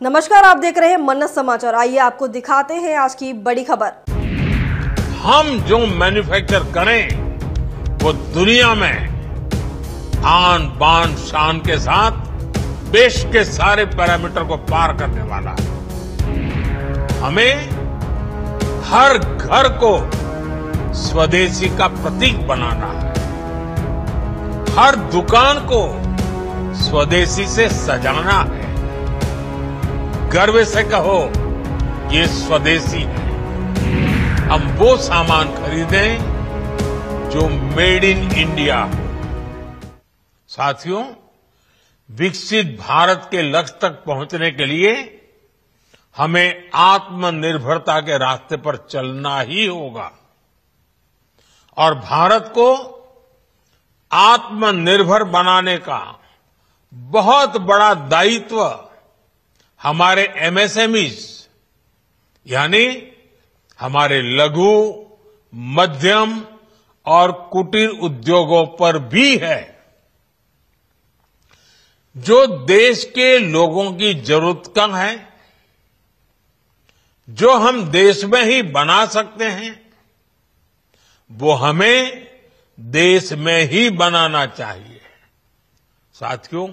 नमस्कार, आप देख रहे हैं मन्नत समाचार। आइए आपको दिखाते हैं आज की बड़ी खबर। हम जो मैन्युफैक्चर करें वो दुनिया में आन बान शान के साथ देश के सारे पैरामीटर को पार करने वाला है। हमें हर घर को स्वदेशी का प्रतीक बनाना है, हर दुकान को स्वदेशी से सजाना है। गर्व से कहो ये स्वदेशी है। हम वो सामान खरीदें जो मेड इन इंडिया हो। साथियों, विकसित भारत के लक्ष्य तक पहुंचने के लिए हमें आत्मनिर्भरता के रास्ते पर चलना ही होगा और भारत को आत्मनिर्भर बनाने का बहुत बड़ा दायित्व हमारे एमएसएमईज यानी हमारे लघु, मध्यम और कुटीर उद्योगों पर भी है, जो देश के लोगों की जरूरत का है, जो हम देश में ही बना सकते हैं, वो हमें देश में ही बनाना चाहिए। साथियों,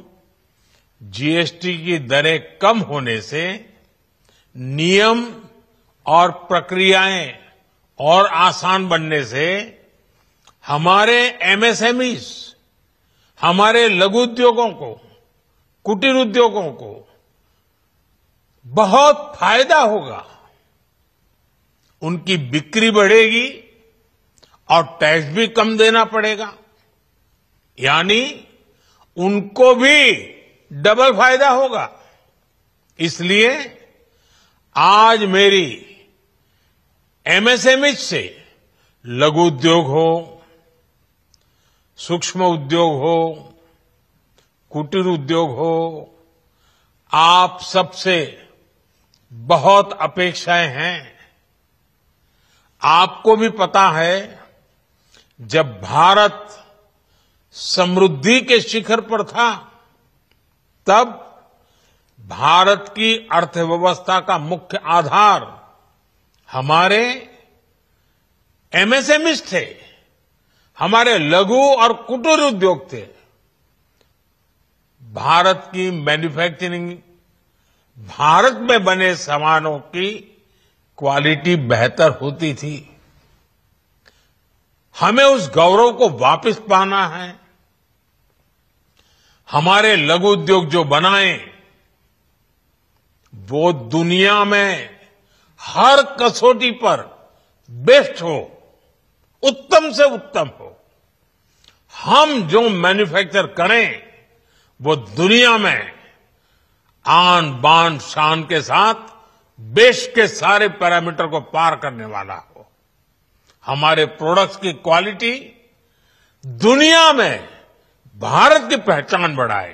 जीएसटी की दरें कम होने से नियम और प्रक्रियाएं और आसान बनने से हमारे एमएसएमईज, हमारे लघु उद्योगों को, कुटीर उद्योगों को बहुत फायदा होगा। उनकी बिक्री बढ़ेगी और टैक्स भी कम देना पड़ेगा, यानी उनको भी डबल फायदा होगा। इसलिए आज मेरी एमएसएमई से लघु उद्योग हो, सूक्ष्म उद्योग हो, कुटीर उद्योग हो, आप सबसे बहुत अपेक्षाएं हैं। आपको भी पता है, जब भारत समृद्धि के शिखर पर था तब भारत की अर्थव्यवस्था का मुख्य आधार हमारे एमएसएमईज थे, हमारे लघु और कुटीर उद्योग थे। भारत की मैन्युफैक्चरिंग, भारत में बने सामानों की क्वालिटी बेहतर होती थी। हमें उस गौरव को वापस पाना है। हमारे लघु उद्योग जो बनाए वो दुनिया में हर कसौटी पर बेस्ट हो, उत्तम से उत्तम हो। हम जो मैन्युफैक्चर करें वो दुनिया में आन बान शान के साथ देश के सारे पैरामीटर को पार करने वाला हो। हमारे प्रोडक्ट्स की क्वालिटी दुनिया में भारत की पहचान बढ़ाए,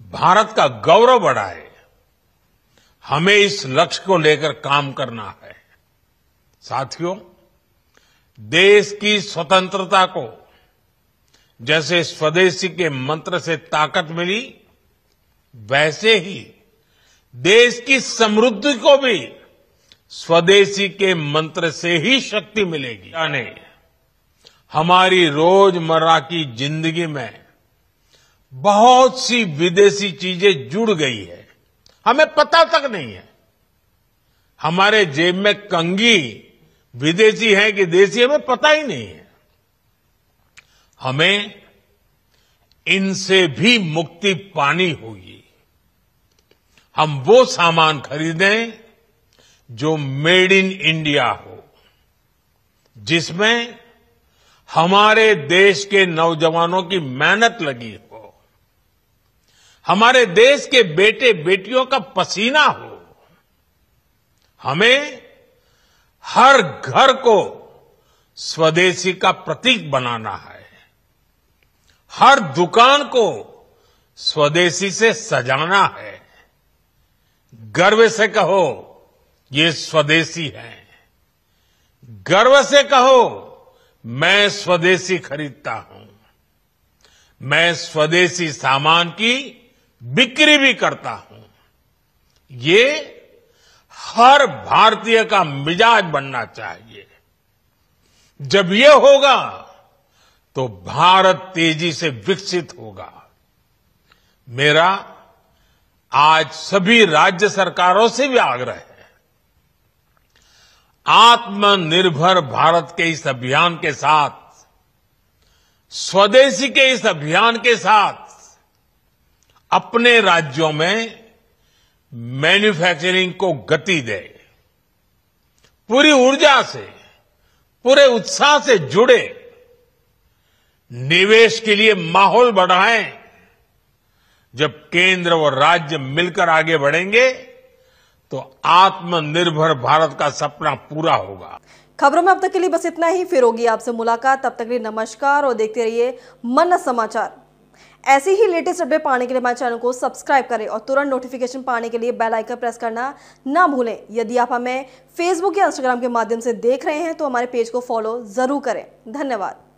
भारत का गौरव बढ़ाए। हमें इस लक्ष्य को लेकर काम करना है। साथियों, देश की स्वतंत्रता को जैसे स्वदेशी के मंत्र से ताकत मिली, वैसे ही देश की समृद्धि को भी स्वदेशी के मंत्र से ही शक्ति मिलेगी। यानी हमारी रोजमर्रा की जिंदगी में बहुत सी विदेशी चीजें जुड़ गई है, हमें पता तक नहीं है। हमारे जेब में कंघी विदेशी है कि देसी, हमें पता ही नहीं है। हमें इनसे भी मुक्ति पानी होगी। हम वो सामान खरीदें जो मेड इन इंडिया हो, जिसमें हमारे देश के नौजवानों की मेहनत लगी हो, हमारे देश के बेटे बेटियों का पसीना हो। हमें हर घर को स्वदेशी का प्रतीक बनाना है, हर दुकान को स्वदेशी से सजाना है। गर्व से कहो ये स्वदेशी है। गर्व से कहो मैं स्वदेशी खरीदता हूं। मैं स्वदेशी सामान की बिक्री भी करता हूं। ये हर भारतीय का मिजाज बनना चाहिए। जब ये होगा तो भारत तेजी से विकसित होगा। मेरा आज सभी राज्य सरकारों से भी आग्रह है, आत्मनिर्भर भारत के इस अभियान के साथ, स्वदेशी के इस अभियान के साथ अपने राज्यों में मैन्युफैक्चरिंग को गति दे, पूरी ऊर्जा से, पूरे उत्साह से जुड़े, निवेश के लिए माहौल बढ़ाएं। जब केंद्र और राज्य मिलकर आगे बढ़ेंगे तो आत्मनिर्भर भारत का सपना पूरा होगा। खबरों में अब तक के लिए बस इतना ही। फिर होगी आपसे मुलाकात, तब तक के लिए नमस्कार और देखते रहिए मन समाचार। ऐसी ही लेटेस्ट अपडेट पाने के लिए हमारे चैनल को सब्सक्राइब करें और तुरंत नोटिफिकेशन पाने के लिए बेल आइकन प्रेस करना ना भूलें। यदि आप हमें फेसबुक या इंस्टाग्राम के माध्यम से देख रहे हैं तो हमारे पेज को फॉलो जरूर करें। धन्यवाद।